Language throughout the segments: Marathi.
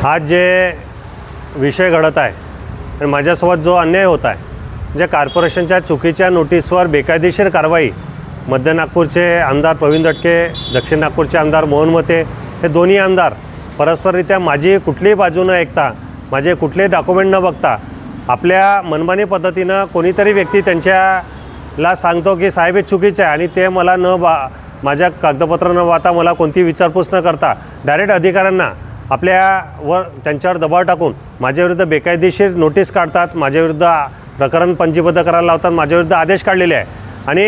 आज जे विषय घडत आहे आणि माझ्यासोबत जो अन्याय होत आहे, म्हणजे कॉर्पोरेशनच्या चुकीच्या नोटीसवर बेकायदेशीर कारवाई मध्य नागपूरचे आमदार प्रवीण दटके, दक्षिण नागपूरचे आमदार मोहन मते हे दोन्ही आमदार परस्पररित्या माझी कुठलीही बाजू न ऐकता, माझे कुठलेही डॉक्युमेंट न बघता आपल्या मनमानी पद्धतीनं कोणीतरी व्यक्ती त्यांच्याला सांगतो की साहेब हे चुकीचं आहे आणि ते मला माझ्या कागदपत्र न वाहता मला कोणती विचारपूस न करता डायरेक्ट अधिकाऱ्यांना आपल्यावर त्यांच्यावर दबाव टाकून माझ्याविरुद्ध बेकायदेशीर नोटीस काढतात, माझ्याविरुद्ध प्रकरण पंजीबद्ध करायला लावतात, माझ्याविरुद्ध आदेश काढलेले आहे। आणि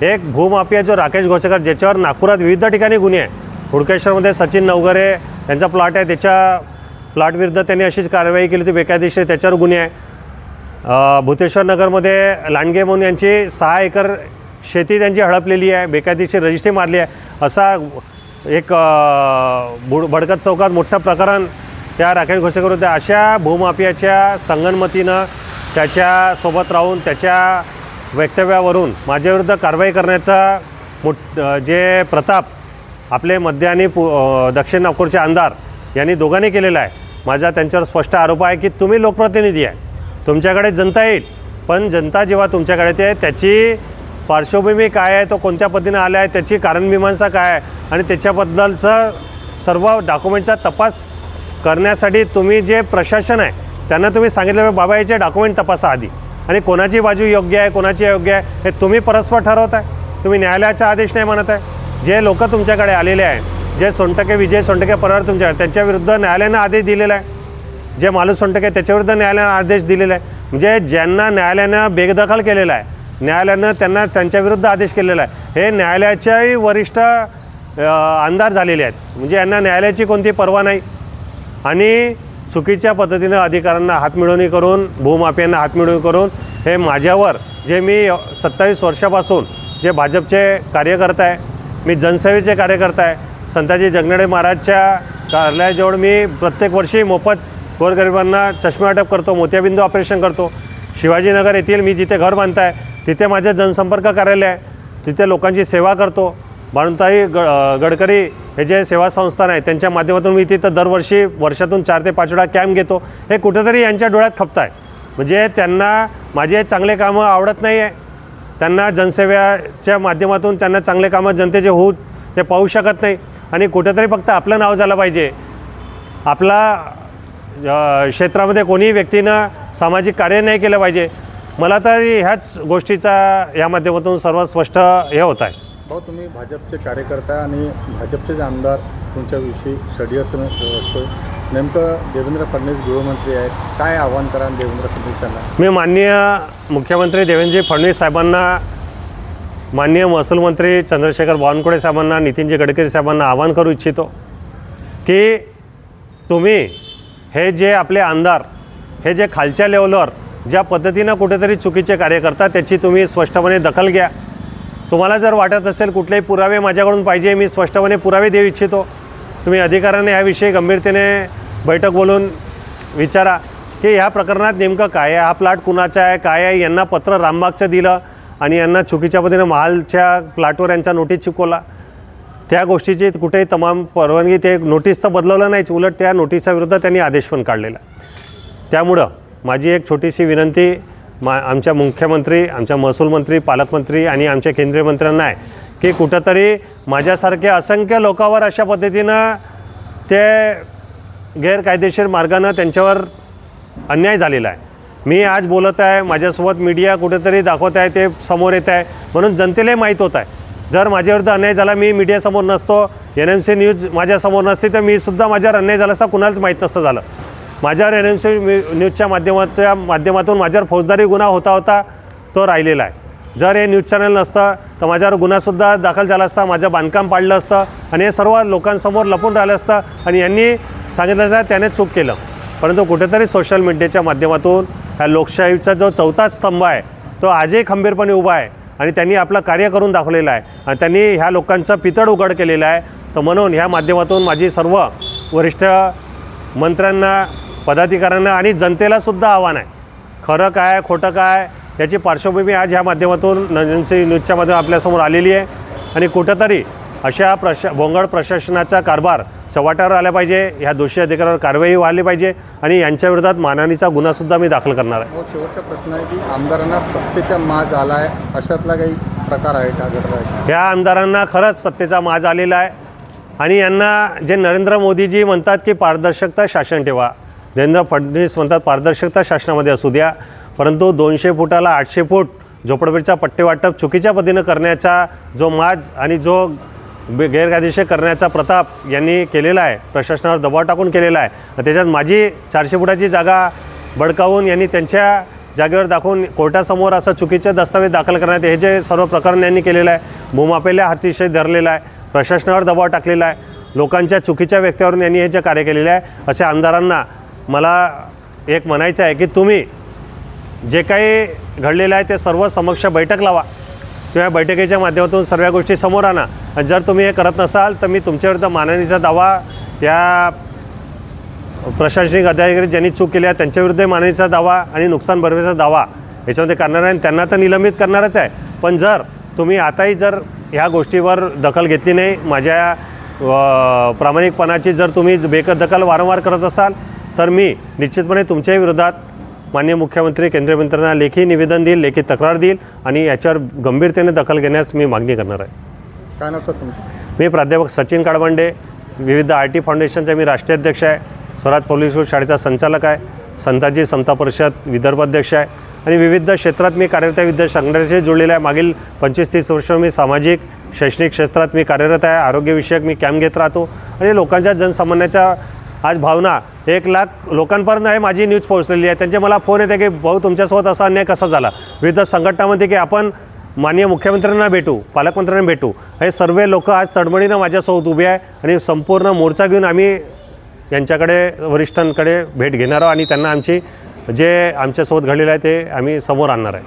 एक भूमाफिया जो राकेश घोसेकर, ज्याच्यावर नागपुरात विविध ठिकाणी गुन्हे आहे, हुडकेश्वरमध्ये सचिन नवघरे यांचा प्लॉट आहे, त्याच्या प्लॉटविरुद्ध त्यांनी अशीच कारवाई केली होती बेकायदेशीर, त्याच्यावर गुन्हे आहे। भूतेश्वर नगरमध्ये लांडगे म्हणून यांची 6 एकर शेती त्यांची हडपलेली आहे, बेकायदेशीर रजिस्ट्री मारली आहे। असा एक भडकत चौकात मोठं प्रकरण त्या राकेश घोसेकर होते। अशा भूमाफियाच्या संगनमतीनं त्याच्यासोबत राहून त्याच्या वक्तव्यावरून माझ्याविरुद्ध कारवाई करण्याचा जे प्रताप आपले मध्य आणि दक्षिण नागपूरचे आमदार यांनी दोघांनी केलेला आहे। माझा त्यांच्यावर स्पष्ट आरोप आहे की तुम्ही लोकप्रतिनिधी आहे, तुमच्याकडे जनता येईल, पण जनता जेव्हा तुमच्याकडे येते त्याची पार्श्वभूमी काय आहे, तो कोणत्या पद्धतीने आला आहे, त्याची कारणमीमांसा काय आहे आणि त्याच्याबद्दलचं सर्व डॉक्युमेंटचा तपास करण्यासाठी तुम्ही जे प्रशासन आहे त्यांना तुम्ही सांगितलं बाबा याचे डॉक्युमेंट तपासा आधी, आणि कोणाची बाजू योग्य आहे कोणाची अयोग्य आहे हे तुम्ही परस्पर ठरवत आहे। तुम्ही न्यायालयाचा आदेश नाही मानत आहे। जे लोक तुमच्याकडे आलेले आहे, जे सोनटके विजय सोनटके परिवार तुमच्याकडे, त्यांच्याविरुद्ध न्यायालयानं आदेश दिलेला आहे। जे मालू सोनटके त्याच्याविरुद्ध न्यायालयानं आदेश दिलेला आहे। म्हणजे ज्यांना न्यायालयानं बेदखल केलेला आहे, न्यायालयानं त्यांच्याविरुद्ध आदेश केलेला आहे, हे न्यायालयाच्याही वरिष्ठ आमदार झालेले आहेत। म्हणजे यांना न्यायालयाची कोणती पर्वा नाही आणि चुकीच्या पद्धतीनं अधिकाऱ्यांना हातमिळवणी करून, भूमाफियांना हातमिळवणी करून हे माझ्यावर, जे मी 27 वर्षापासून जे भाजपचे कार्यकर्ता आहे, मी जनसेवेचे कार्यकर्ता आहे, संताजी जगनाडे महाराजच्या कार्यालयाजवळ मी प्रत्येक वर्षी मोफत गोरगरिबांना चष्मे वाटप करतो, मोतियाबिंदू ऑपरेशन करतो। शिवाजीनगर येथील मी जिथे घर बांधत आहे तिथे माझे जनसंपर्क कार्यालय आहे, तिथे लोकांची सेवा करतो। भानुताई गडकरी हे जे सेवा संस्थान आहे त्यांच्या माध्यमातून मी तिथं दरवर्षी वर्षातून 4 ते 5 वेळा कॅम्प घेतो। हे कुठेतरी यांच्या डोळ्यात खपत आहे, म्हणजे त्यांना माझे चांगले कामं आवडत नाही आहे, त्यांना जनसेवेच्या माध्यमातून त्यांना चांगले कामं जनतेचे होऊ ते पाहू शकत नाही आणि कुठेतरी फक्त आपलं नाव झालं पाहिजे। आपला क्षेत्रामध्ये कोणी व्यक्तीनं सामाजिक कार्य नाही केलं पाहिजे। मला तरी ह्याच गोष्टीचा या माध्यमातून सर्व स्पष्ट हे होत आहे। भाऊ, तुम्ही भाजपचे कार्यकर्ता आणि भाजपचे जे आमदार तुमच्याविषयी षड्यंत्र असतो, नेमकं देवेंद्र फडणवीस गृहमंत्री आहेत, काय आव्हान करा देवेंद्र फडणवीसांना? मी माननीय मुख्यमंत्री देवेंद्रजी फडणवीस साहेबांना, माननीय महसूल मंत्री चंद्रशेखर बावनकुळे साहेबांना, नितीनजी गडकरी साहेबांना आवाहन करू इच्छितो की तुम्ही हे जे आपले आमदार हे जे खालच्या लेवलवर ज्या पद्धतीनं कुठेतरी चुकीचे कार्य करतात त्याची तुम्ही स्पष्टपणे दखल घ्या। तुम्हाला जर वाटत असेल कुठलेही पुरावे माझ्याकडून पाहिजे, मी स्पष्टपणे पुरावे देऊ इच्छितो। तुम्ही अधिकाऱ्यांना याविषयी गंभीरतेने बैठक बोलून विचारा की ह्या प्रकरणात नेमकं काय आहे, हा प्लॉट कुणाचा आहे, काय आहे, यांना पत्र रामबागचं दिलं आणि यांना चुकीच्या पद्धतीनं महालच्या प्लॉटवर यांचा नोटीस चिपकवला, त्या गोष्टीची कुठेही तमाम परवानगी, ते नोटीसचं बदलवलं नाहीच, उलट त्या नोटीसच्या विरुद्ध त्यांनी आदेश पण काढलेला। त्यामुळं माझी एक छोटीशी विनंती आमच्या मुख्यमंत्री, आमच्या महसूल मंत्री, पालकमंत्री आणि आमच्या केंद्रीय मंत्र्यांना आहे की कुठंतरी माझ्यासारख्या असंख्य लोकांवर अशा पद्धतीनं ते गैरकायदेशीर मार्गानं त्यांच्यावर अन्याय झालेला आहे। मी आज बोलत आहे, माझ्यासोबत मीडिया कुठेतरी दाखवत आहे, ते समोर येत आहे, म्हणून जनतेलाही माहीत होत आहे। जर माझ्याविरुद्ध अन्याय झाला, मी मीडियासमोर नसतो, NMC न्यूज माझ्यासमोर नसती, तर मी सुद्धा माझ्यावर अन्याय झाला असता कुणालाच माहीत नसतं झालं। माझ्यावर NMC न्यूजच्या माध्यमातून माझ्यावर फौजदारी गुन्हा होता तो राहिलेला आहे। जर हे न्यूज चॅनल नसतं तर माझ्यावर गुन्हासुद्धा दाखल झाला असता, माझं बांधकाम पाडलं असतं आणि हे सर्व लोकांसमोर लपून राहिलं असतं आणि यांनी सांगितलं असतं त्याने चूक केलं। परंतु कुठेतरी सोशल मीडियाच्या माध्यमातून ह्या लोकशाहीचा जो 4था स्तंभ आहे तो आजही खंबीरपणे उभा आहे आणि त्यांनी आपलं कार्य करून दाखवलेलं आहे आणि त्यांनी ह्या लोकांचं पितळ उघड केलेलं आहे। तर म्हणून ह्या माध्यमातून माझी सर्व वरिष्ठ मंत्र्यांना, पदाधिकाऱ्यांना आणि जनतेलासुद्धा आव्हान आहे, खरं काय खोटं काय याची पार्श्वभूमी आज ह्या माध्यमातून NMC न्यूजच्या माध्यमातून आपल्यासमोर आलेली आहे आणि कुठंतरी अशा भोंगळ प्रशासनाचा कारभार चव्हाट्यावर आल्या पाहिजे, ह्या दोषी अधिकाऱ्यावर कारवाई व्हायला पाहिजे आणि यांच्या विरोधात मानहानीचा गुन्हासुद्धा मी दाखल करणार आहे. शेवटचा प्रश्न आहे की आमदारांना सत्तेचा माज आला आहे, अशातला काही प्रकार आहे का, घटना आहे का? ह्या आमदारांना खरंच सत्तेचा माज आलेला आहे आणि यांना जे नरेंद्र मोदीजी म्हणतात की पारदर्शकता शासन ठेवा, देवेंद्र फडणवीस म्हणतात पारदर्शकता शासनामध्ये असू द्या, परंतु 200 फुटाला 800 फूट झोपडपट्टीचा पट्टे वाटप चुकीच्या पद्धतीनं करण्याचा जो माज आणि जो गैरकायदेशीर करण्याचा प्रताप यांनी केलेला आहे, प्रशासनावर दबाव टाकून केलेला आहे. त्याच्यात माझी 400 फुटाची जागा बळकावून यांनी त्यांच्या जागेवर दाखवून कोर्टासमोर असं चुकीचे दस्तावेज दाखल करण्यात हे जे सर्व प्रकरण यांनी केलेलं आहे, भूमाफीला अतिशय धरलेला आहे, प्रशासनावर दबाव टाकलेला आहे, लोकांच्या चुकीच्या व्यक्तीवरून यांनी हे जे कार्य केलेले आहे, अशा आमदारांना मला एक म्हणायचं आहे की तुम्ही जे काही घडलेलं आहे ते सर्व समक्ष बैठक लावा किंवा बैठकीच्या माध्यमातून सर्व गोष्टी समोर आणा. आणि जर तुम्ही हे करत नसाल तर मी तुमच्याविरुद्ध मानहानीचा दावा, या प्रशासनिक अधिकारी ज्यांनी चूक केली आहे त्यांच्याविरुद्ध मानहानीचा दावा आणि नुकसान भरपाईचा दावा याच्यामध्ये करणार आहे. त्यांना तर निलंबित करणारच आहे, पण जर तुम्ही आताही जर ह्या गोष्टीवर दखल घेतली नाही, माझ्या प्रामाणिकपणाची जर तुम्ही बेदखल वारंवार करत असाल तर मी निश्चितपणे तुमच्याही विरोधात माननीय मुख्यमंत्री, केंद्रीय मंत्र्यांना लेखी निवेदन देईल, लेखी तक्रार देईल आणि याच्यावर गंभीरतेने दखल घेण्यास मी मागणी करणार आहे. काय नाव सर तुमचं? मी प्राध्यापक सचिन काळबंडे, विविध RT फाउंडेशनचे मी राष्ट्रीय अध्यक्ष आहे, स्वराज पब्लिक स्कूल शाळेचा संचालक आहे, संताजी समता परिषद विदर्भ अध्यक्ष आहे आणि विविध क्षेत्रात मी कार्यरत आहे. विविध संघटनेशी जोडलेला आहे. मागील 25-30 वर्ष मी सामाजिक शैक्षणिक क्षेत्रात मी कार्यरत आहे. आरोग्यविषयक मी कॅम्प घेत राहतो आणि लोकांच्या जनसामान्याच्या आज भावना 1 लाख लोकांपर्यंत आहे माझी न्यूज पोहोचलेली आहे. त्यांचे मला फोन येते की भाऊ तुमच्यासोबत असा अन्याय कसा झाला, विविध संघटनामध्ये की आपण माननीय मुख्यमंत्र्यांना भेटू, पालकमंत्र्यांना भेटू. हे सर्व लोक आज तडमडीनं माझ्यासोबत उभे आहे आणि संपूर्ण मोर्चा घेऊन आम्ही यांच्याकडे वरिष्ठांकडे भेट घेणार आहोत आणि त्यांना आमची जे आमच्यासोबत घडलेलं आहे ते आम्ही समोर आणणार आहे.